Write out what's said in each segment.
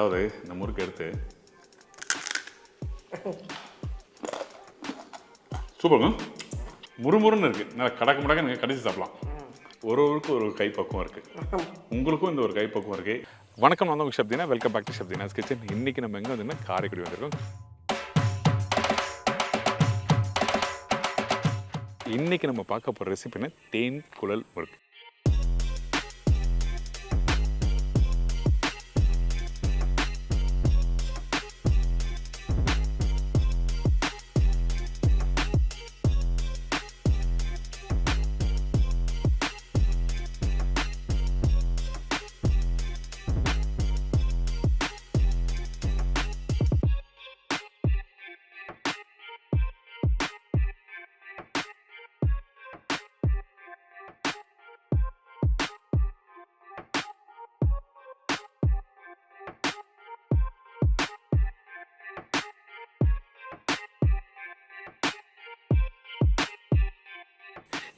அதாவது இந்த முறுக்கு எடுத்து சூப்பருங்க, முறுமுறுன்னு இருக்குது, நல்லா கடக்க முடக்க நீங்கள் கடிச்சு சாப்பிடலாம். ஒருவருக்கும் ஒரு கைப்பக்குவம் இருக்குது, உங்களுக்கும் இந்த ஒரு கைப்பக்குவம் இருக்குது. வணக்கம், நான் உங்கள் Shabtina, welcome back to Shabtina's kitchen. இன்றைக்கி நம்ம எங்கே வந்தோம்னா காரைக்குடி வந்திருக்கோம். இன்றைக்கி நம்ம பார்க்க போகிற ரெசிபின்னா தேன்குழல் முறுக்கு.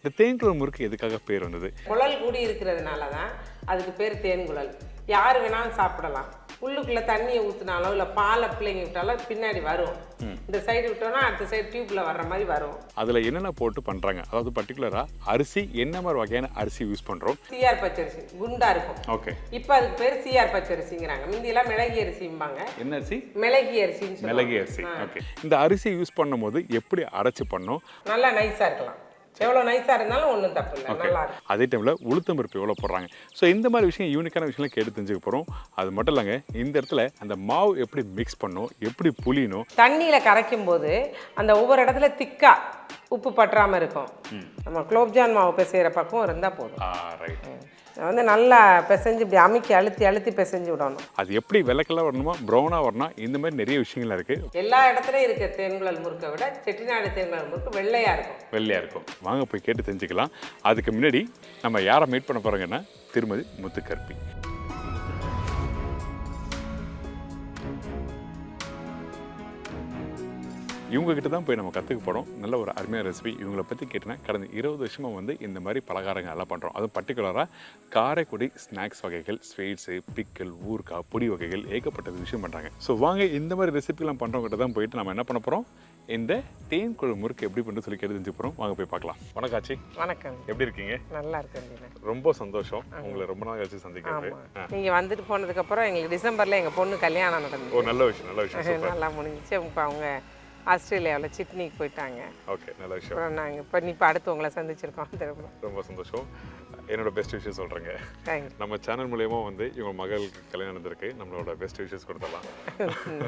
இந்த தேன்குழல் முறுக்கு எதுக்காக பேர் வந்தது? குழல் கூடி இருக்கிறதுனால தான் அதுக்கு பேர் தேன்குழல். யார் வேணாலும் சாப்பிடலாம். உள்ளுக்குள்ளே தண்ணியை ஊற்றினாலோ இல்லை பாலை பிள்ளைங்க விட்டாலோ பின்னாடி வரும். இந்த சைடு விட்டோம்னா அடுத்த சைடு டியூப்ல வர்ற மாதிரி வரும். அதில் என்னென்ன போட்டு பண்ணுறாங்க, அதாவது பர்டிகுலராக அரிசி என்ன மாதிரி வகையான அரிசி யூஸ் பண்ணுறோம்? சிஆர் பச்சரிசி குண்டா இருக்கும். ஓகே, இப்போ அதுக்கு பேர் சிஆர் பச்சரிசிங்கிறாங்க. முந்தியெல்லாம் மிளகி அரிசிம்பாங்க. என்ன அரிசி? மிளகி அரிசின்னு. மிளகி அரிசி. ஓகே, இந்த அரிசி யூஸ் பண்ணும்போது எப்படி அரைச்சி பண்ணோம்? நல்லா நைஸாக இருக்கலாம். எவ்வளோ நைஸாக இருந்தாலும் ஒன்றும் தப்பு இல்லை, நல்லா இருக்கும். அதே டைமில் உளுத்தம் பருப்பு எவ்வளோ போடுறாங்க. ஸோ இந்த மாதிரி விஷயம், யூனிக்கான விஷயம்லாம் கேட்டு தெரிஞ்சுக்க போகிறோம். அது மட்டும் இல்லைங்க, இந்த இடத்துல அந்த மாவு எப்படி மிக்ஸ் பண்ணணும், எப்படி புளியணும். தண்ணியில் கரைக்கும் போது அந்த ஒவ்வொரு இடத்துல திக்கா உப்பு பற்றாமல் இருக்கும். நம்ம குலோப்ஜான் மாவு பிசைகிற பக்கம் இருந்தால் போதும். ரைட், வந்து நல்லா பிசைஞ்சு இப்படி அமுக்கி அழுத்தி பிசைஞ்சு விடணும். அது எப்படி வெள்ளைக்கெல்லாம் வரணுமா, ப்ரௌனாக வரணும், இந்த மாதிரி நிறைய விஷயங்கள் இருக்குது. எல்லா இடத்துலையும் இருக்க தேன்குழல் முறுக்கை விட செட்டிநாடு தேன்குழல் முறுக்கு வெள்ளையாக இருக்கும். வெள்ளையாக இருக்கும். வாங்க போய் கேட்டு தெரிஞ்சுக்கலாம். அதுக்கு முன்னாடி நம்ம யாரை மீட் பண்ண போகிறோங்கன்னா திருமதி முத்து கருப்பி. இவங்ககிட்ட தான் போய் நம்ம கற்றுக்க போகிறோம். நல்ல ஒரு அருமையான ரெசிபி. இவங்களை பற்றி கேட்டேன்னா கடந்த 20 வருஷமாக வந்து இந்த மாதிரி பலகாரங்கள் எல்லாம் பண்ணுறோம். அதுவும் பர்டிகுலராக காரைக்குடி ஸ்நாக்ஸ் வகைகள், ஸ்வீட்ஸு, பிக்கல், ஊறுகாய், பொடி வகைகள், ஏகப்பட்ட விஷயம் பண்ணுறாங்க. ஸோ வாங்க இந்த மாதிரி ரெசிபிலாம் பண்ணுறவங்ககிட்ட தான் போயிட்டு நம்ம என்ன பண்ண போகிறோம், இந்த தேன்குழல் முறுக்கு எப்படி பண்ணுறது சொல்லி கேட்டு தெரிஞ்சு போகிறோம். வாங்க போய் பார்க்கலாம். வணக்காச்சி. வணக்கம், எப்படி இருக்கீங்க? நல்லா இருக்கேன். ரொம்ப சந்தோஷம் உங்களை ரொம்ப நாள் கழிச்சு சந்திக்கிறது. நீங்கள் வந்துட்டு போனதுக்கப்புறம் எங்களுக்கு டிசம்பரில் எங்கள் பொண்ணு கல்யாணம் நடந்தது. ஒரு நல்ல விஷயம், நல்ல விஷயம். நல்லா முடிஞ்சிச்சு. இப்போ அவங்க ஆஸ்திரேலியாவில் சிட்னிக்கு போயிட்டாங்க. ஓகே, நல்ல விஷயம். அப்புறம் நாங்கள் இப்போ அடுத்து உங்களை சந்திச்சிருக்கோம். ரொம்ப சந்தோஷம். என்னோட பெஸ்ட் விஷயம் சொல்கிறேங்க. நம்ம சேனல் மூலயமா வந்து இவங்க மகளுக்கு கல்யாணம் நடந்திருக்கு. நம்மளோட பெஸ்ட் விஷயஸ் கொடுத்துடலாம்.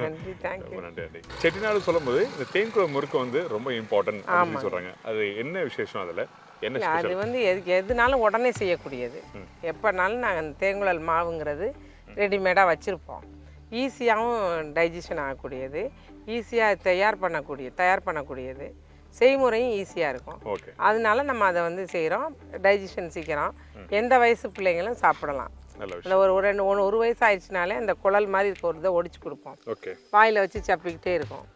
நன்றி, தேங்க்யூ. ரொம்ப நன்றி. செட்டிநாடு சொல்லும்போது இந்த தேன்குழல் முறுக்கு வந்து ரொம்ப இம்பார்ட்டன்ட் அப்படின்னு சொல்கிறாங்க. அது என்ன விசேஷம்? அதில் என்ன? அது வந்து எதுனாலும் உடனே செய்யக்கூடியது. எப்போனாலும் நாங்கள் அந்த தேன்குழல் மாவுங்கிறது ரெடிமேடாக வச்சுருப்போம். ஈஸியாகவும் டைஜஷன் ஆகக்கூடியது, ஈஸியாக தயார் பண்ணக்கூடியது, செய்முறையும் ஈஸியாக இருக்கும். அதனால நம்ம அதை வந்து செய்கிறோம். டைஜஷன் சீக்கிரம், எந்த வயசு பிள்ளைங்களும் சாப்பிடலாம். இந்த ஒரு வயசு ஆயிடுச்சுனாலே அந்த குழல் மாதிரி இருக்க ஒரு இதை ஒடிச்சு கொடுப்போம். வாயில் வச்சு சப்பிக்கிட்டே இருக்கும்.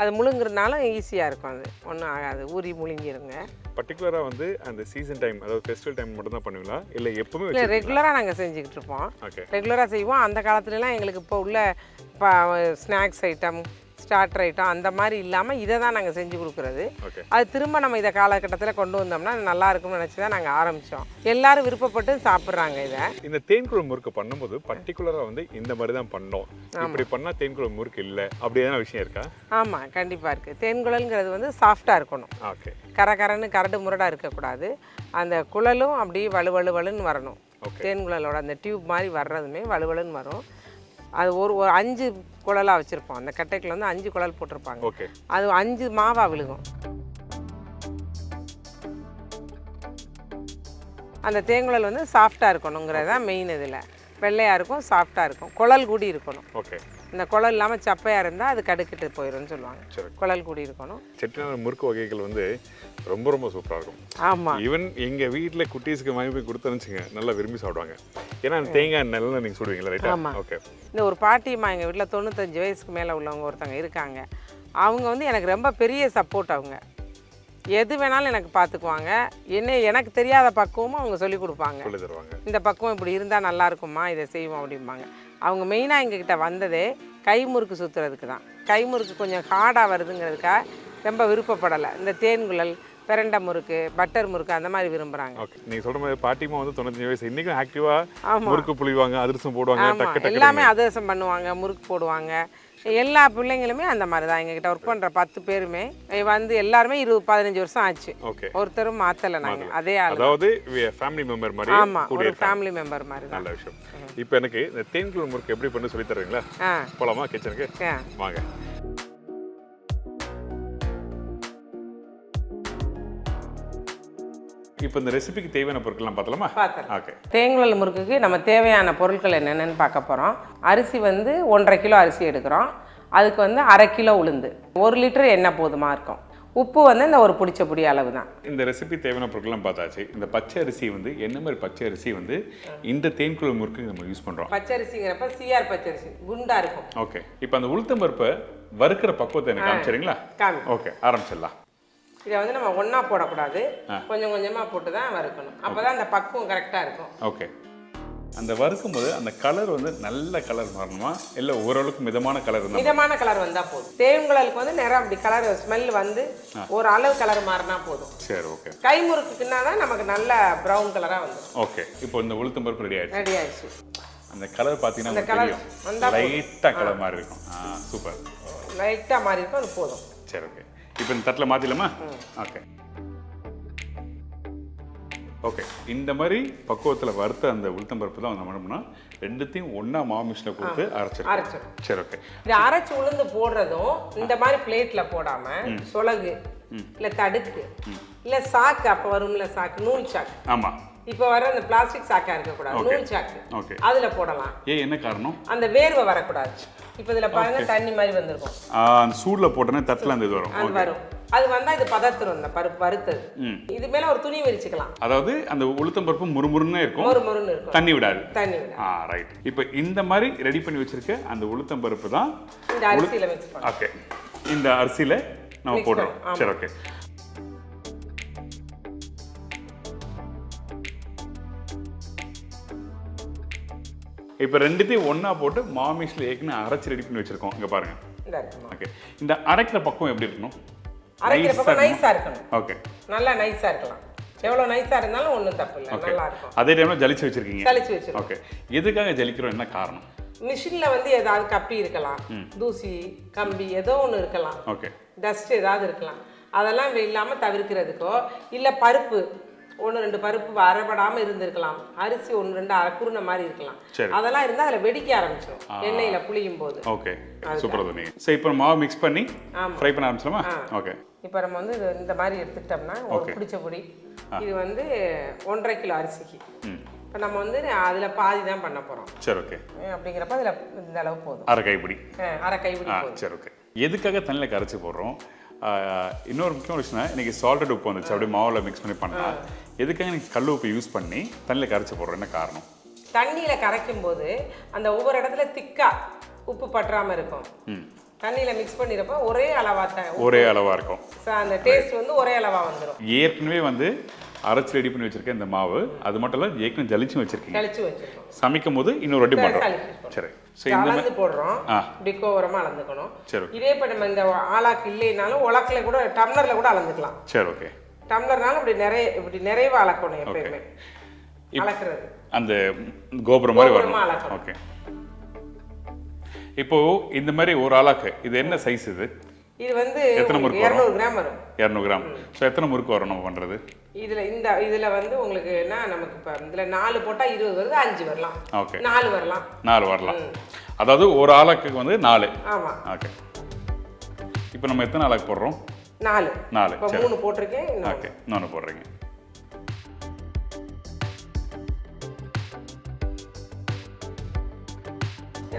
அது முழுங்குறதுனால ஈஸியாக இருக்கும். அது ஒன்றும் ஆகாது, ஊறி முழுங்கிருங்க. பர்டிகுலராக வந்து அந்த சீசன் டைம், அதாவது ஃபெஸ்டிவல் டைம் மட்டும் தான் பண்ணுவீங்களா இல்லை எப்பவுமே? இல்லை, ரெகுலராக நாங்கள் செஞ்சுக்கிட்டு இருப்போம். ரெகுலராக செய்வோம். அந்த காலத்துலலாம் எங்களுக்கு இப்போ உள்ள ஸ்நாக்ஸ் ஐட்டம், ஸ்டார்டர் ஐட்டம் அந்த மாதிரி இல்லாமல் இதை தான் நாங்கள் செஞ்சு கொடுக்குறது. அது திரும்ப நம்ம இதை காலகட்டத்தில் கொண்டு வந்தோம்னா நல்லா இருக்கும்னு நினச்சி தான் நாங்கள் ஆரம்பித்தோம். எல்லாரும் விருப்பப்பட்டு சாப்பிட்றாங்க இதை. இந்த தேன்குழல் முறுக்கு பண்ணும்போது பர்டிகுலராக வந்து இந்த மாதிரி தான் பண்ணோம், இப்படி பண்ணால் தேன்குழல் முறுக்கு இல்லை அப்படியான விஷயம் இருக்கா? ஆமாம், கண்டிப்பாக இருக்குது. தேன்குழல்ங்கிறது வந்து சாஃப்டாக இருக்கணும். ஓகே, கரகரன்னு கரடு முரடாக இருக்கக்கூடாது. அந்த குழலும் அப்படியே வலுவலுன்னு வரணும். தேன்குழலோட அந்த டியூப் மாதிரி வர்றதுமே வலுவலுன்னு வரும். அது ஒரு 5 குழலாக வச்சுருப்போம். அந்த கட்டைக்குள்ள வந்து 5 குழல் போட்டிருப்பாங்க. அது 5 மாவாக விழுகும். அந்த தேங்குழல் வந்து சாஃப்டாக இருக்கணுங்கிறது தான் மெயின். இதில் வெள்ளையாக இருக்கும், சாஃப்டாக இருக்கும், குழல் கூடி இருக்கணும். இந்த குழல் இல்லாமல் சப்பையாக இருந்தால் அது கடுக்கிட்டு போயிடும்னு சொல்லுவாங்க. குழல் கூடி இருக்கணும். செட்டிநாடு முறுக்கு வகைகள் வந்து ரொம்ப ரொம்ப சூப்பராக இருக்கும். ஆமாம், ஈவன் எங்கள் வீட்டில் குட்டீஸுக்கு வாங்கி போய் கொடுத்தனுச்சுங்க, நல்லா விரும்பி சாப்பிடுவாங்க. ஏன்னா தேங்காய் நல்லா நீங்கள் சுடுவீங்களா? ரைட்டா? ஓகே. இந்த ஒரு பாட்டியம்மா எங்கள் வீட்டில் 95 வயசுக்கு மேலே உள்ளவங்க ஒருத்தவங்க இருக்காங்க. அவங்க வந்து எனக்கு ரொம்ப பெரிய சப்போர்ட். அவங்க எது வேணாலும் எனக்கு பார்த்துக்குவாங்க. எனக்கு தெரியாத பக்குவமும் அவங்க சொல்லி கொடுப்பாங்க. இந்த பக்குவம் இப்படி இருந்தால் நல்லா இருக்குமா, இதை செய்வோம் அப்படிம்பாங்க. அவங்க மெயினாக எங்ககிட்ட வந்ததே கை முறுக்கு சுற்றுறதுக்கு தான். கை முறுக்கு கொஞ்சம் ஹார்டாக வருதுங்கிறதுக்காக ரொம்ப விருப்பப்படலை. இந்த தேன்குழல், பிரண்டை முறுக்கு, பட்டர் முறுக்கு அந்த மாதிரி விரும்புகிறாங்க. ஓகே, நீங்கள் சொல்கிற மாதிரி பாட்டிமா வந்து 95 வயசு இன்றைக்கும் ஆக்டிவாக முறுக்கு புளிவாங்க, அதிரசம் போடுவாங்க, டக்கு டக்கு எல்லாமே அதிரசம் பண்ணுவாங்க, முறுக்கு போடுவாங்க. எல்லா பிள்ளைங்களுமே அந்த மாதிரி தான். எங்ககிட்ட ஒர்க் பண்ணுற 10 பேருமே வந்து எல்லாருமே 20-15 வருஷம் ஆச்சு. ஓகே, ஒருத்தரும் மாற்றலை நாங்கள், அதே ஆள். அதாவது ஃபேமிலி மெம்பர் மாதிரி. ஆமாம், ஒரு ஃபேமிலி மெம்பர் மாதிரி தான். நல்ல விஷயம். இப்போ எனக்கு இந்த தேன்குழல் முறுக்கு எப்படி பண்ணி சொல்லி தருவீங்களா? போகலாமா கிச்சனுக்கு? வாங்க. இப்போ இந்த ரெசிபிக்கு தேவையான பொருட்கள்லாம் பார்த்தலாமா? ஓகே. தேங்குழல் முறுக்குக்கு நம்ம தேவையான பொருட்கள் என்னென்னு பார்க்க போகிறோம். அரிசி வந்து 1.5 கிலோ அரிசி எடுக்கிறோம். அதுக்கு வந்து 1/2 கிலோ உளுந்து, 1 லிட்டர் எண்ணெய் போதுமாக இருக்கும். உப்பு வந்து இந்த ஒரு பிடிச்ச பொடி அளவு தான். இந்த ரெசிபி தேவையான பொருட்கள்லாம் பார்த்தாச்சு. இந்த பச்சை அரிசி வந்து என்ன மாதிரி பச்சை அரிசி வந்து இந்த தேன்குழல் முறுக்கு நம்ம யூஸ் பண்ணுறோம்? பச்சை அரிசிங்கிறப்ப சிஆர் பச்சை அரிசி குண்டாக இருக்கும். ஓகே, இப்போ அந்த உளுத்தம் பருப்பை வறுக்கிற பக்குவத்தை எனக்கு காமிச்சிடுறீங்களா? ஓகே, ஆரம்பிச்சிடலாம். இதை வந்து நம்ம ஒன்றா போடக்கூடாது, கொஞ்சம் கொஞ்சமாக போட்டு தான் வறுக்கணும். அப்போ தான் அந்த பக்குவம் கரெக்டாக இருக்கும். ஓகே, அந்த வறுக்கும் போது அந்த கலர் வந்து நல்ல கலர் மாறணுமா இல்லை ஓரளவுக்கு மிதமான கலர் இருந்தால்? மிதமான கலர் வந்தால் போதும். தேங்குழலுக்கு வந்து நேரம் அப்படி கலர் ஸ்மெல் வந்து ஒரு அளவு கலர் மாறினா போதும். சரி, ஓகே. கை முறுக்குன்னா தான் நமக்கு நல்ல ப்ரௌன் கலராக வந்துடும். ஓகே, இப்போ இந்த உளுத்தம் பருப்பு ரெடி ஆயிடுச்சு. ரெடி ஆயிடுச்சு. அந்த கலர் பார்த்தீங்கன்னா லைட்டாக கலர் மாதிரி இருக்கும். சூப்பர், லைட்டாக மாறி இருக்கும், அது போதும். சரி, ஓகே. இப்போ இந்த தட்டில் மாற்றிடலாமா? ஓகே. ஓகே, இந்த மாதிரி பக்குவத்தில் வறுத்த அந்த உளுத்தம் பருப்பு தான் நம்ம பண்ணோம்னா ரெண்டுத்தையும் ஒன்றா மாமிஷில் கொடுத்து அரைச்சிடும். சரி, ஓகே. இது அரைச்சி உளுந்து போடுறதும் இந்த மாதிரி பிளேட்டில் போடாமல் சொலகு இல்லை தடுக்கு இல்லை சாக்கு, அப்போ வரும்ல சாக்கு, நூல் சாக்கு. ஆமாம், இப்போ வர அந்த பிளாஸ்டிக் சாக்கா இருக்கக்கூடாது, நூல் சாக்கு. ஓகே, அதில் போடலாம். என்ன காரணம்? அந்த வேர்வை வரக்கூடாது. இப்போ இதில் பாருங்க தண்ணி மாதிரி வந்திருக்கும். அந்த சூடில் போட்டோன்னே தட்டில் அந்த இது வரும். அது வரும். அது வந்தால் இது பதத்துரும், இந்த பருப்பு வறுத்தது. இது மேலே ஒரு துணி விரிச்சுக்கலாம். அதாவது அந்த உளுத்தம் பருப்பு முறுமுறுன்னு இருக்கும், முறுமுறுன்னு இருக்கும், தண்ணி விடாது. தண்ணி விடாது. ரைட். இப்போ இந்த மாதிரி ரெடி பண்ணி வச்சிருக்க அந்த உளுத்தம் பருப்பு தான் இந்த அரிசியில் மிக்ஸ் பண்ணுறோம். ஓகே, இந்த அரிசியில் நம்ம போடுறோம். சரி, ஓகே. இப்போ ரெண்டுத்தையும் ஒன்றா போட்டு மாமிஷில் ஏற்கனவே அரைச்சி ரெடி பண்ணி வச்சுருக்கோம். இங்கே பாருங்க. ஓகே, இந்த அரைக்கிற பக்கம் எப்படி இருக்கணும்? அரைக்கிற பக்கம் நைஸாக இருக்கணும். ஓகே, நல்லா நைஸாக இருக்கலாம். எவ்வளோ நைஸாக இருந்தாலும் ஒன்றும் தப்பு இல்லை, நல்லா இருக்கும். அதே டைமில் ஜலிச்சு வச்சுருக்கீங்க. ஜலிச்சு வச்சுருக்கோம். ஓகே, எதுக்காக ஜலிக்கிறோம், என்ன காரணம்? மிஷினில் வந்து ஏதாவது கப்பி இருக்கலாம், தூசி கம்பி ஏதோ ஒன்று இருக்கலாம், ஓகே, டஸ்ட் ஏதாவது இருக்கலாம். அதெல்லாம் இல்லாமல் தவிர்க்கிறதுக்கோ, இல்லை பருப்பு 1-2 பருப்பு அரைபடாமல் இருந்திருக்கலாம், அரிசி 1-2 அரைக்குறுன மாதிரி இருக்கலாம். அதெல்லாம் இருந்தால் அதில் வெடிக்க ஆரம்பிச்சிடும் எண்ணெயில் புளியும் போது. ஓகே, சூப்பராக சொன்னீங்க. சரி, இப்போ மாவு மிக்ஸ் பண்ணி ஃப்ரை பண்ண ஆரம்பிச்சலாமா? ஓகே. இப்போ நம்ம வந்து இந்த மாதிரி எடுத்துக்கிட்டோம்னா ஒரு பிடிச்ச பொடி. இது வந்து 1.5 கிலோ அரிசிக்கு. இப்போ நம்ம வந்து அதில் பாதி தான் பண்ண போகிறோம். சரி, ஓகே. அப்படிங்கிறப்ப அதில் இந்த அளவு போதும். அரை கைப்பிடி. அரை கைப்பிடி போதும். சரி, ஓகே. எதுக்காக தண்ணியில் கரைச்சி போடுறோம்? இன்னொரு முக்கியமான விஷயம், இன்றைக்கி சால்டட் உப்பு வந்துச்சு, அப்படியே மாவில் மிக்ஸ் பண்ணி பண்ணலாம். எதுக்காக எனக்கு கல் உப்பு யூஸ் பண்ணி தண்ணியில் கரைச்சி போடுறோம், என்ன காரணம்? தண்ணியில் கரைக்கும் போது அந்த ஒவ்வொரு இடத்துல திக்கா உப்பு பற்றாமல் இருக்கும். தண்ணியில் மிக்ஸ் பண்ணிடுறப்ப ஒரே அளவாக இருக்கும். அந்த டேஸ்ட் வந்து ஒரே அளவாக வந்துடும். ஏற்கனவே வந்து அரைச்சி ரெடி பண்ணி வச்சிருக்கேன் இந்த மாவு, அது மட்டும் இல்லை ஏற்கனவே ஜலிச்சு வச்சிருக்கீங்க. சமைக்கும் போது இன்னொரு வாட்டி பண்ணுறோம். சரி, அளந்து போடுறோம். இப்படி கோவரமாக அளந்துக்கணும். சரி, இதே இப்போ நம்ம இந்த ஆளாக்கு இல்லைனாலும் உலக்கில் கூட டம்ளரில் கூட அளந்துக்கலாம். சரி, ஓகே. டம்ளர்னாலும் இப்படி நிறைவாக அளக்கணும். எப்பயுமே அளக்கிறது அந்த கோபுரம் மாதிரி வரும். ஓகே, இப்போ இந்த மாதிரி ஒரு ஆளாக்கு இது என்ன சைஸ்? இது வந்து எத்தனை முறுக்கு? 200 கிராம் வரும். 200 கிராம். ஸோ எத்தனை முறுக்கு வரும் நம்ம பண்ணுறது? இதில் வந்து உங்களுக்கு என்ன, நமக்கு இப்போ இதில் 4 போட்டால் 20 வருது, 5 வரலாம். ஓகே, 4 வரலாம். 4 வரலாம். அதாவது ஒரு ஆளாக்கு வந்து 4. ஆமாம். ஓகே, இப்போ நம்ம எத்தனை ஆளாக்கு போடுறோம்? 4. 4. இப்போ 3 போட்டிருக்கேன். ஓகே, இன்னொன்று போடுறீங்க.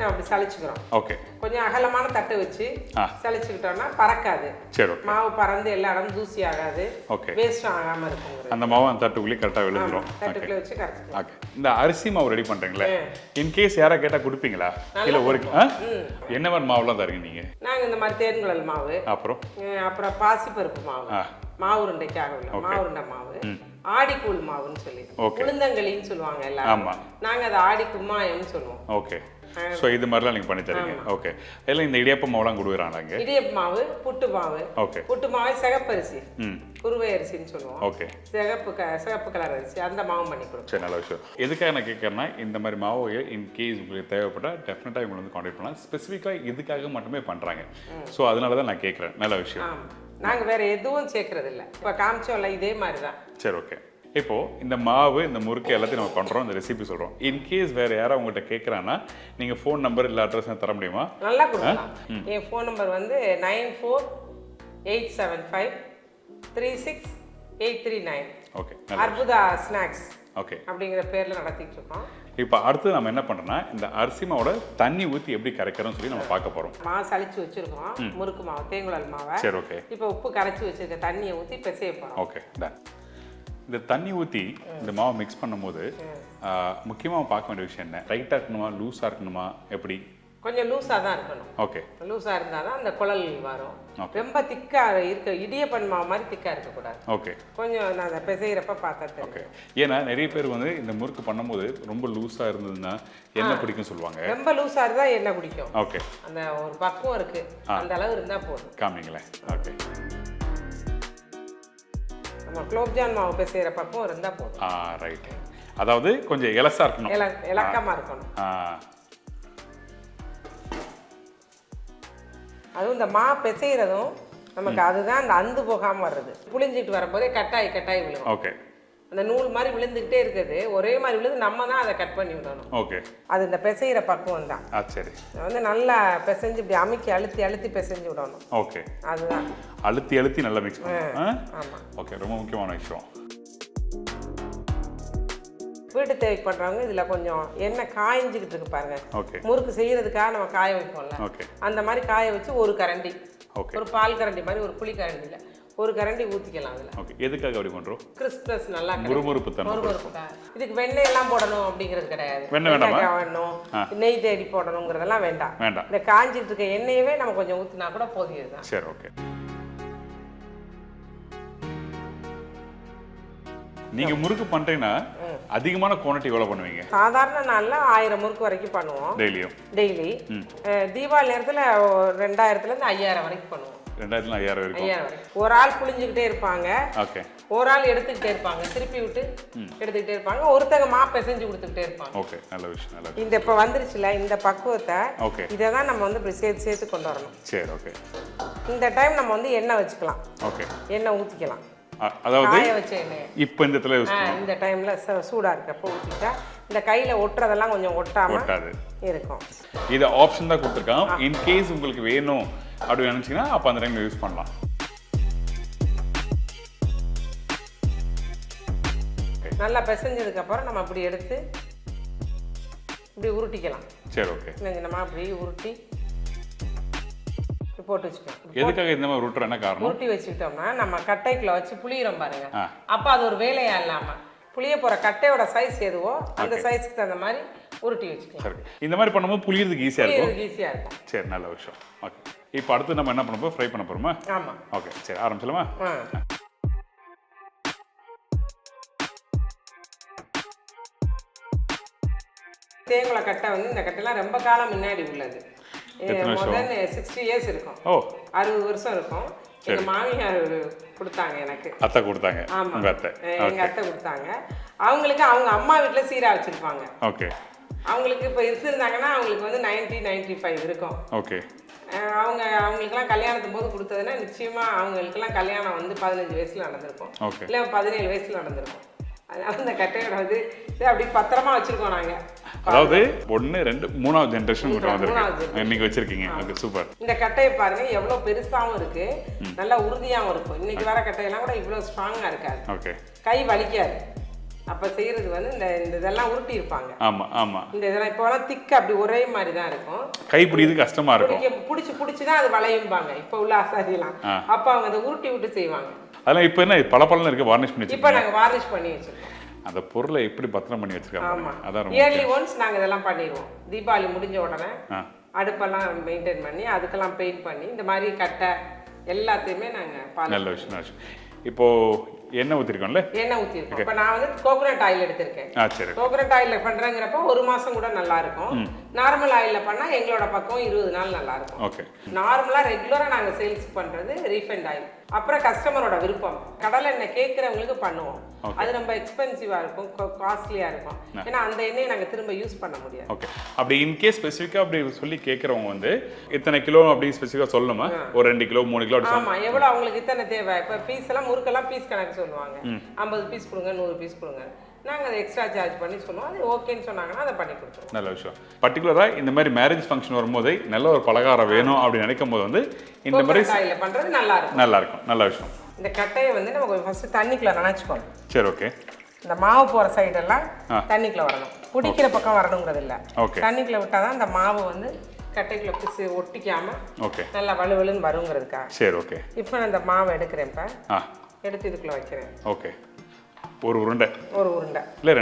அப்படி சளிச்சுக்கிறோம். ஓகே, கொஞ்சம் அகலமான தட்டை வச்சு சளிச்சுக்கிட்டோம்னா பறக்காது. சரி, மாவு பறந்து எல்லா இடம் தூசி ஆகாது. ஓகே, வேஸ்டும் ஆகாம இருக்கும். அந்த மாவு அந்த தட்டுக்குள்ளே கரெக்டாக விழுந்துடும். தட்டுக்குள்ளே வச்சு கரெக்ட். ஓகே, இந்த அரிசி மாவு ரெடி பண்ணுறீங்களே, இன்கேஸ் யாராவது கேட்டால் கொடுப்பீங்களா? இல்லை ஒரு என்ன மாதிரி மாவுலாம் தருங்க நீங்கள்? நாங்கள் இந்த மாதிரி தேன்குழல் மாவு, அப்புறம் பாசிப்பருப்பு மாவு, மாவு உருண்டைக்காக உள்ள மாவு உருண்டை மாவு, ஆடிக்கூழ் மாவுன்னு சொல்லி உளுந்தங்களின்னு சொல்லுவாங்க எல்லாரும். நாங்கள் அதை ஆடி கும்மாயம்னு சொல்லுவோம். ஓகே, ஸோ இது மாதிரிலாம் நீங்கள் பண்ணி தரீங்க. ஓகே. எல்லாம் இந்த இடியாப்ப மாவுலாம் கொடுக்குறாங்க. இடியாப்ப மாவு, புட்டு மாவு. ஓகே. புட்டு மாவு சிகப்பரிசி, குருவை அரிசின்னு சொல்லுவோம். ஓகே. சிகப்பு கலர் அரிசி, அந்த மாவு பண்ணி கொடுக்கும். சரி, நல்ல விஷயம். எதுக்காக நான் கேட்குறேன்னா, இந்த மாதிரி மாவு இன்கேஸ் உங்களுக்கு தேவைப்பட்டால் டெஃபினட்டாக இவங்களை வந்து கான்டாக்ட் பண்ணலாம். ஸ்பெசிஃபிக்காக இதுக்காக மட்டுமே பண்ணுறாங்க. ஸோ அதனால தான் நான் கேட்குறேன். நல்ல விஷயம். நாங்கள் வேறு எதுவும் சேர்க்கறது இல்லை. இப்போ காமிச்சோம்ல இதே மாதிரி தான். சரி, ஓகே. இப்போது இந்த மாவு, இந்த முறுக்கு எல்லாத்தையும் நம்ம பண்ணுறோம், இந்த ரெசிபி சொல்கிறோம். இன்கேஸ் வேறு யாராவது உங்கள்கிட்ட கேட்குறாங்கன்னா நீங்கள் ஃபோன் நம்பர் இல்லை அட்ரஸ் தர முடியுமா? நல்லா கொடுக்கலாம். என் ஃபோன் நம்பர் வந்து 9487536839. ஓகே. அற்புதா ஸ்நாக்ஸ் ஓகே அப்படிங்கிற பேரில் நடத்திட்டு இருக்கோம். இப்போ அடுத்து நம்ம என்ன பண்ணுறோம்னா, இந்த அரிசி மாவோட தண்ணி ஊற்றி எப்படி கரைக்கிறோம்னு சொல்லி நம்ம பார்க்க போகிறோம். மாவு சளிச்சு வச்சுருக்கோம், முறுக்கு மாவு, தேங்குழல் மாவை. சரி, ஓகே. இப்போ உப்பு கரைச்சி வச்சுருக்க தண்ணியை ஊற்றி பிசைய போகிறோம். Okay, done. இந்த தண்ணி ஊற்றி இந்த மாவை மிக்ஸ் பண்ணும்போது முக்கியமாக பார்க்க வேண்டிய விஷயம் என்ன? டைட்டாக இருக்கணுமா, லூஸாக இருக்கணுமா, எப்படி? கொஞ்சம் லூஸாக தான் இருக்கணும். ஓகே. லூஸாக இருந்தால் தான் அந்த குழல் வரும். ரொம்ப திக்காக இருக்க இடியப்பன் மாவு மாதிரி திக்காக இருக்கக்கூடாது. ஓகே. கொஞ்சம் நான் அதை பிசைகிறப்ப பார்த்தா. ஓகே. ஏன்னா நிறைய பேர் வந்து இந்த முறுக்கு பண்ணும்போது ரொம்ப லூஸாக இருந்ததுன்னா எண்ணெய் பிடிக்கும் சொல்லுவாங்க. ரொம்ப லூஸாக இருந்தால் எண்ணெய் பிடிக்கும். ஓகே. அந்த ஒரு பக்குவம் இருக்குது, அந்த அளவு இருந்தால் போதும். காமிங்களேன். ஓகே. நம்ம குலோப்ஜான் மாவு பிசைகிற பக்குவம் இருந்தால் போதும். ரைட். அதாவது கொஞ்சம் இலசாக இருக்கணும், இலக்கமாக இருக்கணும். அதுவும் இந்த மா பிசைகிறதும் நமக்கு அதுதான் அந்த அந்து போகாமல் வர்றது. புளிஞ்சிட்டு வரும்போதே கட்டாய் விழுகும். ஓகே. அந்த நூல் மாதிரி விழுந்துக்கிட்டே இருக்குது, ஒரே மாதிரி விழுந்து நம்ம தான் அதை கட் பண்ணி விடணும். ஓகே. அது இந்த பிசைகிற பக்குவம் தான். சரி. வந்து நல்லா பிசைஞ்சு இப்படி அமுக்கி அழுத்தி பிசைஞ்சு விடணும். ஓகே. அதுதான் அழுத்தி நல்லா மிக்ஸ் பண்ணணும். ஆமாம். ஓகே, ரொம்ப முக்கியமான விஷயம். வீட்டு தேவைக்கு பண்ணுறவங்க இதில் கொஞ்சம் எண்ணெய் காய்ஞ்சிக்கிட்டு இருக்கு பாருங்க. ஓகே. முறுக்கு செய்யறதுக்காக நம்ம காய வைப்போம்ல, ஓகே, அந்த மாதிரி காய வச்சு ஒரு கரண்டி, ஓகே, ஒரு பால் கரண்டி மாதிரி, ஒரு புளி கரண்டியில் ஒரு கரண்டி ஊற்றிக்கலாம். அதில் ஓகே. எதுக்காக அப்படி பண்ணுறோம்? கிறிஸ்மஸ் நல்லா முறுமுறுப்பு தன்மை. இதுக்கு வெண்ணெய் எல்லாம் போடணும் அப்படிங்கிறது கிடையாது. வெண்ணெய் வேணும், நெய் தேடி போடணுங்கிறதெல்லாம் வேண்டாம். இந்த காஞ்சிட்டு இருக்க எண்ணெயவே நம்ம கொஞ்சம் ஊற்றினா கூட போதியது தான். சரி, ஓகே. நீங்க முறுக்கு பண்றீங்கன்னா அதிகமான குவாண்டிட்டி எவ்வளவு பண்ணுவீங்க? சாதாரண நாள்ல 1000 முறுக்கு வரைக்கும் பண்ணுவோம். டெய்லி. தீபாவளி நேரத்துல 2000 இருந்து 5000 வரைக்கும் பண்ணுவோம். 2000 5000 வரைக்கும். ஒரு ஆள் புளிஞ்சுக்கிட்டே இருப்பாங்க. ஓகே. ஒரு ஆள் எடுத்துக்கிட்டே இருப்பாங்க, திருப்பி விட்டு எடுத்துக்கிட்டே இருப்பாங்க. ஒருத்தங்க மாப்பை செஞ்சு கொடுத்துக்கிட்டே இருப்பாங்க. ஓகே, நல்ல விஷயம், நல்ல விஷயம். இந்த இப்போ வந்துருச்சுல இந்த பக்குவத்தை, ஓகே, இதை தான் நம்ம வந்து இப்படி சேர்த்து கொண்டு வரணும். சரி, ஓகே. இந்த டைம் நம்ம வந்து எண்ணெய் வச்சுக்கலாம். ஓகே. எண்ணெய் ஊற்றிக்கலாம். அதாவது காய வச்ச எண்ணெய் இப்போ இந்த இடத்துல இந்த டைம்ல சூடா இருக்கப்போ ஊற்றிட்டா இந்த கையில ஒட்டுறதெல்லாம் கொஞ்சம் ஒட்டாது இருக்கும். இது ஆப்ஷன் தான் கொடுத்துருக்கான். இன் கேஸ் உங்களுக்கு வேணும் அப்படி நினைச்சீங்கன்னா அப்போ அந்த டைம்ல யூஸ் பண்ணலாம். நல்லா பிசைஞ்சதுக்கு அப்புறம் நம்ம இப்படி எடுத்து இப்படி உருட்டிக்கலாம். சரி, ஓகே. நம்ம அப்படி உருட்டி போட்டு வச்சுக்கலாம். எதுக்காக இந்த மாதிரி உருட்டுற என்ன காரணம்? உருட்டி வச்சுக்கிட்டோம்னா நம்ம கட்டைக்குள்ள வச்சு புளியிறோம் பாருங்க, அப்போ அது ஒரு வேலையா இல்லாம புளிய போற கட்டையோட சைஸ் எதுவோ அந்த சைஸ்க்கு தகுந்த மாதிரி உருட்டி வச்சுக்கலாம். இந்த மாதிரி பண்ணும்போது புளியறதுக்கு ஈஸியா இருக்கும். சரி, நல்ல விஷயம். ஓகே. இப்போ அடுத்து நம்ம என்ன பண்ண போறோம்? ஃப்ரை பண்ண போறோமா? ஆமா. ஓகே, சரி, ஆரம்பிச்சலாமா? தேங்குள கட்டை வந்து இந்த கட்டைலாம் ரொம்ப காலம் முன்னாடி உள்ளது. முதல்ல 60 இயர்ஸ் இருக்கும். 60 வருஷம் இருக்கும். எங்க மாமியார் கொடுத்தாங்க எனக்கு. அத்தை கொடுத்தாங்க. உங்க அத்தை? எங்க அத்தை கொடுத்தாங்க. அவங்களுக்கு அவங்க அம்மா வீட்டுல சீரா வச்சிருப்பாங்க. ஓகே. அவங்களுக்கு இப்போ இருந்தாங்கன்னா அவங்களுக்கு வந்து 90-95 இருக்கும். ஓகே. அவங்களுக்குலாம் கல்யாணத்தும் போது கொடுத்ததுன்னா நிச்சயமா அவங்களுக்குலாம் கல்யாணம் வந்து 15 வயசுல நடந்திருக்கும், இல்லை 17 வயசுல நடந்திருக்கும். அதனால இந்த கட்டையோட வந்து அப்படி பத்திரமா வச்சிருக்கோம் நாங்க. அதாவது 1 2 3வது ஜெனரேஷன் இன்னைக்கு வச்சிருக்கீங்க. Okay, super. இந்த கட்டையை பாருங்க எவ்வளவு பெருசாவும் இருக்கு, நல்லா உறுதியாவும் இருக்கும். இன்னைக்கு வர கட்டையெல்லாம் கூட இவ்வளவு ஸ்ட்ராங்கா இருக்காது. ஓகே. கை வலிக்காது. அப்ப செய்யறது வந்து இந்த இதெல்லாம் உருட்டி இருப்பாங்க. ஆமா, ஆமா. இந்த இதெல்லாம் இப்போலாம் திக்க அப்படி ஒரே மாதிரி தான் இருக்கும். கை பிடிக்கிறது கஷ்டமா இருக்கும். புடிச்சு தான் அது வளையும்பாங்க இப்ப உள்ள ஆசாரியெல்லாம். அப்ப அவங்க அதை உருட்டி விட்டு செய்வாங்க. அதெல்லாம் இப்ப என்ன பளபளன்னு இருக்கு, வார்னிஷ் பண்ணி இப்ப நாங்க வார்னிஷ் பண்ணி வச்சிருக்கோம். அந்த பொருளை எப்படி பத்திரம் பண்ணி வச்சிருக்காங்க. ஆமா, அதான் இயர்லி ஒன்ஸ் நாங்க இதெல்லாம் பண்ணிடுவோம். தீபாவளி முடிஞ்ச உடனே அடுப்பெல்லாம் மெயின்டைன் பண்ணி அதுக்கெல்லாம் பெயிண்ட் பண்ணி இந்த மாதிரி கட்டை எல்லாத்தையுமே நாங்க. நல்ல விஷயம். இப்போது எண்ணெய் ஊற்றிருக்கோம்ல? எண்ணெய் ஊற்றிருக்கோம். இப்போ நான் வந்து கோகோனட் ஆயில் எடுத்திருக்கேன். சரி. கோகோனட் ஆயிலில் பண்ணுறங்கிறப்ப 1 மாதம் கூட நல்லா இருக்கும். நார்மல் ஆயிலில் பண்ணால் எங்களோட பக்கம் 20 நாள் நல்லா இருக்கும். ஓகே. நார்மலாக ரெகுலராக நாங்கள் சேல்ஸ் பண்ணுறது ரீஃபைண்ட் ஆயில். அப்புறம் கஸ்டமரோட விருப்பம், கடலை எண்ணெய் கேட்குறவங்களுக்கு பண்ணுவோம். அது ரொம்ப எக்ஸ்பென்சிவாக இருக்கும், காஸ்ட்லியாக இருக்கும். ஏன்னா அந்த எண்ணெயை நாங்கள் திரும்ப யூஸ் பண்ண முடியாது. ஓகே. அப்படி இன்கேஸ் ஸ்பெசிஃபிக்காக அப்படி சொல்லி கேட்குறவங்க வந்து இத்தனை கிலோ அப்படி ஸ்பெசிஃபிக்காக சொல்லணுமா? ஒரு 2 கிலோ 3 கிலோ? ஆமாம், எவ்வளோ அவங்களுக்கு இத்தனை தேவை. இப்போ பீஸ் எல்லாம் முறுக்கெல்லாம் பீஸ் கணக்கு சொல்லுவாங்க. 50 பீஸ் கொடுங்க, 100 பீஸ் கொடுங்க. நாங்கள் அதை எக்ஸ்ட்ரா சார்ஜ் பண்ணி சொல்லுவோம். அது ஓகேன்னு சொன்னாங்கன்னா அதை பண்ணி கொடுத்துருவோம். நல்ல விஷயம். பர்டிகுலராக இந்த மாதிரி மேரேஜ் ஃபங்க்ஷன் வரும்போது நல்ல ஒரு பலகாரம் வேணும் அப்படின்னு நினைக்கும் போது வந்து இந்த மாதிரி ஆயிலில் பண்ணுறது நல்லா இருக்கும். நல்லா இருக்கும். நல்ல விஷயம். இந்த கட்டையை வந்து நம்ம ஃபஸ்ட்டு தண்ணிக்குள்ளே நினச்சிக்கணும். சரி, ஓகே. இந்த மாவு போகிற சைடெல்லாம் தண்ணிக்குள்ளே வரணும், பிடிக்கிற பக்கம் வரணுங்கிறது இல்லை. ஓகே. தண்ணிக்குள்ளே விட்டால் தான் இந்த மாவு வந்து கட்டைக்குள்ளே பிசு ஒட்டிக்காமல் ஓகே நல்லா வலுவலுன்னு வருங்கிறதுக்காக. சரி, ஓகே. இப்போ நான் இந்த மாவை எடுக்கிறேன். இப்போ எடுத்து இதுக்குள்ளே வைக்கிறேன். ஓகே. ஒரு உருண்டை இல்லை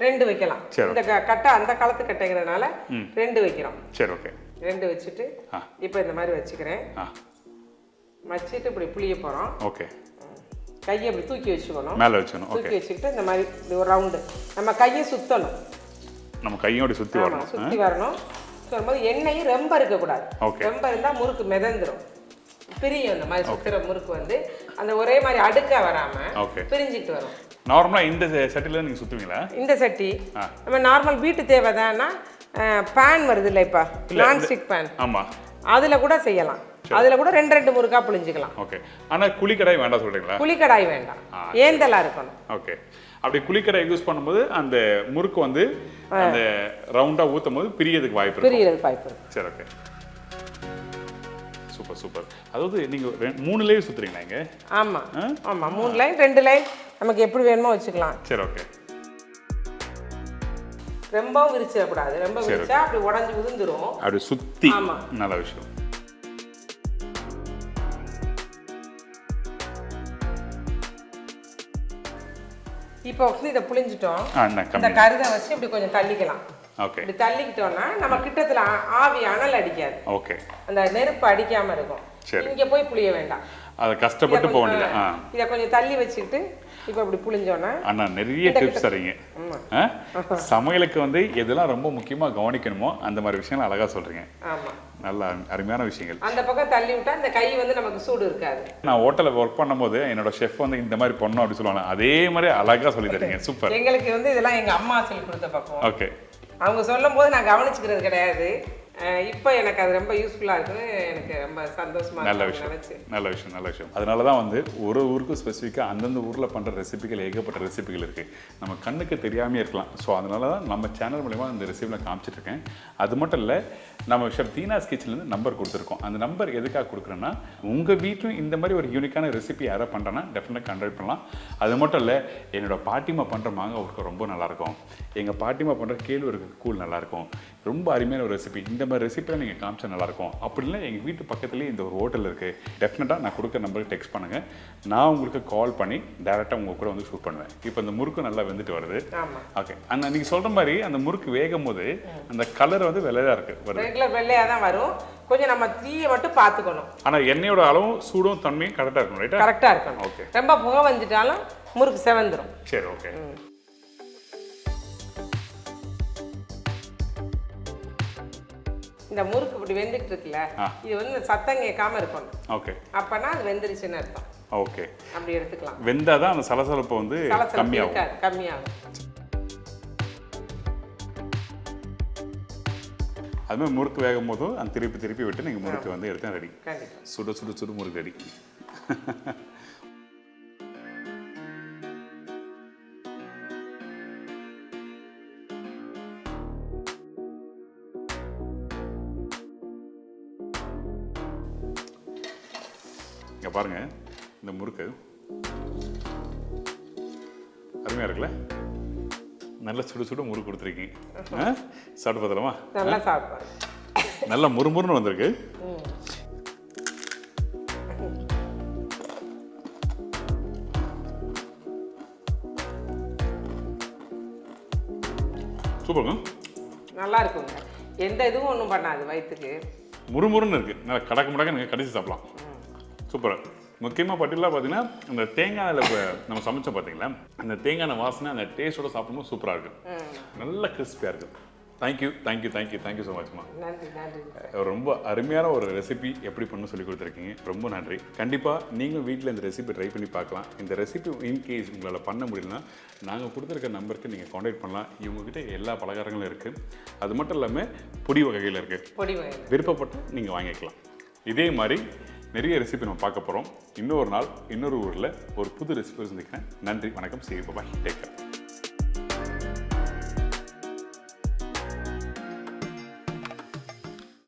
2 வைக்கலாம். இந்த கட்டை அந்த காலத்து கட்டைங்கிறதுனால 2 வைக்கிறோம். சரி, ஓகே. 2 வச்சுட்டு இப்போ இந்த மாதிரி வச்சுக்கிறேன். வச்சுட்டு இப்படி புளிய போகிறோம். ஓகே. கையை இப்படி தூக்கி வச்சுக்கணும், மேலே வச்சுக்கணும். தூக்கி வச்சுக்கிட்டு இந்த மாதிரி இப்படி ஒரு ரவுண்டு நம்ம கையை சுற்றணும். நம்ம கையோட சுற்றி வரணும். சுற்றி வரணும். வரும்போது எண்ணெயும் ரொம்ப இருக்கக்கூடாது. ரொம்ப இருந்தால் முறுக்கு மிதந்துடும், பிரியும். இந்த மாதிரி சுற்றுற முறுக்கு வந்து அந்த ஒரே மாதிரி அடுக்க வராமல் பிரிஞ்சிட்டு வரும். நார்மலாக இந்த சட்டியில் நீங்கள் சுற்றுவீங்களா? இந்த சட்டி நம்ம நார்மல் வீட்டு தேவை தானா. பேன் வருது இல்லை இப்போ, நான்ஸ்டிக் பேன். ஆமாம், அதில் கூட செய்யலாம். அதில் கூட 2 முறுக்கா புளிஞ்சிக்கலாம். ஓகே. ஆனால் குழிக்கடாய் வேண்டாம் சொல்கிறீங்களா? குழிக்கடாய் வேண்டாம், ஏந்தலாக இருக்கணும். ஓகே. அப்படி குழிக்கடாய் யூஸ் பண்ணும்போது அந்த முறுக்கு வந்து அந்த ரவுண்டாக ஊற்றும் போது பிரியறதுக்கு வாய்ப்பு இருக்கு. சரி, ஓகே. Super super. அதாவது நீங்கள் 3 லைன் சுற்றுறீங்களா இங்கே? ஆமாம் ஆமாம், 3 லைன் 2 லைன் நமக்கு எப்படி வேணுமோ வச்சுக்கலாம். சரி, ஓகே. ரொம்பவும் விரிச்சிடக்கூடாது. ரொம்ப விரிச்சா அப்படி உடஞ்சி உதிர்ந்துடும். அப்படி சுற்றி. ஆமாம், நல்ல விஷயம். இப்போ வந்து இதை புளிஞ்சிட்டோம். இந்த கருதை வச்சு இப்படி கொஞ்சம் தள்ளிக்கலாம். ஓகே. இப்படி தள்ளிக்கிட்டோம்னா நம்ம கிட்டத்தில் ஆவி அனல் அடிக்காது. ஓகே. அந்த நெருப்பு அடிக்காமல் இருக்கும். இங்கே போய் புளிய வேண்டாம், அதை கஷ்டப்பட்டு போக வேண்டியது. இதை கொஞ்சம் தள்ளி வச்சுக்கிட்டு இப்போ இப்படி புளிஞ்சோன்னா. அண்ணா நிறைய டிப்ஸ் தரீங்க. சமையலுக்கு வந்து எதெல்லாம் ரொம்ப முக்கியமாக கவனிக்கணுமோ அந்த மாதிரி விஷயங்கள் அழகாக சொல்கிறீங்க. ஆமாம், நல்ல அருமையான விஷயங்கள். அந்த பக்கம் தள்ளி விட்டா இந்த கை வந்து நமக்கு சூடு இருக்காது. நான் ஹோட்டலில் ஒர்க் பண்ணும்போது என்னோட ஷெஃப் வந்து இந்த மாதிரி பண்ணோம் அப்படி சொல்லுவாங்க. அதே மாதிரி அழகாக சொல்லி தரீங்க. சூப்பர். எங்களுக்கு வந்து இதெல்லாம் எங்கள் அம்மா சொல்லி கொடுத்த பக்கம். ஓகே. அவங்க சொல்லும் போது நான் கவனிச்சுக்கிறது கிடையாது. இப்போ எனக்கு அது ரொம்ப யூஸ்ஃபுல்லாக இருக்குன்னு எனக்கு ரொம்ப சந்தோஷமாக. நல்ல விஷயம், நல்ல விஷயம், நல்ல விஷயம். அதனால தான் வந்து ஒரு ஊருக்கு ஸ்பெசிஃபிக்காக அந்தந்த ஊரில் பண்ணுற ரெசிபிகள் ஏகப்பட்ட ரெசிபிகள் இருக்குது. நம்ம கண்ணுக்கு தெரியாமே இருக்கலாம். ஸோ அதனால தான் நம்ம சேனல் மூலிமா இந்த ரெசிபியில் காமிச்சிட்ருக்கேன். அது மட்டும் இல்லை, நம்ம ஷெஃப் தீனாஸ் கிச்சன்லேருந்து நம்பர் கொடுத்துருக்கோம். அந்த நம்பர் எதுக்காக கொடுக்குறேன்னா, உங்கள் வீட்டிலும் இந்த மாதிரி ஒரு யூனிக்கான ரெசிபி யாராவது பண்ணுறேன்னா டெஃபினட்டாக கான்டாக்ட் பண்ணலாம். அது மட்டும் இல்லை, என்னோட பாட்டிமா பண்ணுற மாங்காய் ஊருக்கு ரொம்ப நல்லாயிருக்கும், எங்கள் பாட்டிமா பண்ணுற கேழ்வரகு கூழ் நல்லாயிருக்கும், ரொம்ப அருமையான ஒரு ரெசிபி, இந்த மாதிரி ரெசிபியில் நீங்கள் காமிச்சா நல்லாயிருக்கும் அப்படின்னா எங்கள் வீட்டு பக்கத்துலேயே இந்த ஒரு ஹோட்டல் இருக்குது, டெஃபினட்டாக நான் கொடுக்குற நம்பருக்கு டெக்ஸ்ட் பண்ணுங்கள். நான் உங்களுக்கு கால் பண்ணி டேரெக்டாக உங்கள் கூட வந்து ஷூட் பண்ணுவேன். இப்போ இந்த முறுக்கு நல்லா வெந்துட்டு வருது. ஓகே. அந்த நீங்கள் சொல்கிற மாதிரி அந்த முறுக்கு வேகும் போது அந்த கலர் வந்து வெள்ளையாக இருக்குது, ரெகுலர் வெள்ளையாக தான் வரும். கொஞ்சம் நம்ம தீயை மட்டும் பார்த்துக்கணும். ஆனால் எண்ணெயோட அளவும் சூடும் தன்மையும் கரெக்டாக இருக்கணும். ரைட்டா? கரெக்டாக இருக்கணும். ஓகே. ரொம்ப புகை வந்துட்டாலும் முறுக்கு செவந்துடும். சரி, ஓகே. இந்த முறுக்கு இப்படி வெந்துட்டு இருக்குல்ல, இது வந்து சத்தம் கேட்காம இருக்கணும். ஓகே. அப்பனா அது வெந்துருச்சுன்னு அர்த்தம். ஓகே. அப்படி எடுத்துக்கலாம். வெந்தாதான் அந்த சலசலப்பு வந்து கம்மியாகும். கம்மியாகும். அதுமாதிரி முறுக்கு வேகும் போதும் அந்த திருப்பி விட்டு நீங்கள் முறுக்கு வந்து எடுத்து ரெடி. சுடு சுடு சுடு முறுக்கு ரெடி. இங்கே பாருங்க, இந்த முறுக்கு அருமையாக இருக்குல்ல? நல்ல சுடு சுடு முறுக்கு கொடுத்துருக்கீங்க. சாப்பிட்டு பார்த்தலாமா? நல்லா சாப்பிடுவாங்க. நல்லா முறுமுறுன்னு வந்திருக்கு. சூப்பருங்க, நல்லா இருக்குங்க. எந்த இதுவும் ஒன்றும் பண்ணாது வயிற்றுக்கு. முறுமுறுன்னு இருக்கு. நல்லா கடக்க முடக்க நீங்கள் கடிச்சு சாப்பிடலாம். சூப்பர். முக்கியமாக பர்டிகுலராக பார்த்தீங்கன்னா அந்த தேங்காயில் நம்ம சமைச்சோம் பார்த்தீங்களா, அந்த தேங்காய் வாசனை அந்த டேஸ்ட்டோட சாப்பிடும்போது சூப்பராக இருக்கும், நல்ல கிறிஸ்பியாக இருக்குது. தேங்க்யூ ஸோ மச்மா. நன்றி நன்றி. ரொம்ப அருமையான ஒரு ரெசிபி எப்படி பண்ணணும்னு சொல்லி கொடுத்துருக்கீங்க, ரொம்ப நன்றி. கண்டிப்பாக நீங்களும் வீட்டில் இந்த ரெசிபி ட்ரை பண்ணி பார்க்கலாம். இந்த ரெசிபி இன்கேஸ் உங்களால் பண்ண முடியலன்னா நாங்கள் கொடுத்துருக்க நம்பருக்கு நீங்கள் காண்டாக்ட் பண்ணலாம். இவங்ககிட்ட எல்லா பலகாரங்களும் இருக்குது, அது மட்டும் இல்லாமல் பொடி வகைகள் இருக்குது, பொடி வகை விருப்பப்பட்டு நீங்கள் வாங்கிக்கலாம். இதே மாதிரி நிறைய ரெசிபி நம்ம பார்க்க போகிறோம். இன்னொரு நாள் இன்னொரு ஊரில் ஒரு புது ரெசிபி சந்திக்கிறேன். நன்றி, வணக்கம், see you, bye, take care.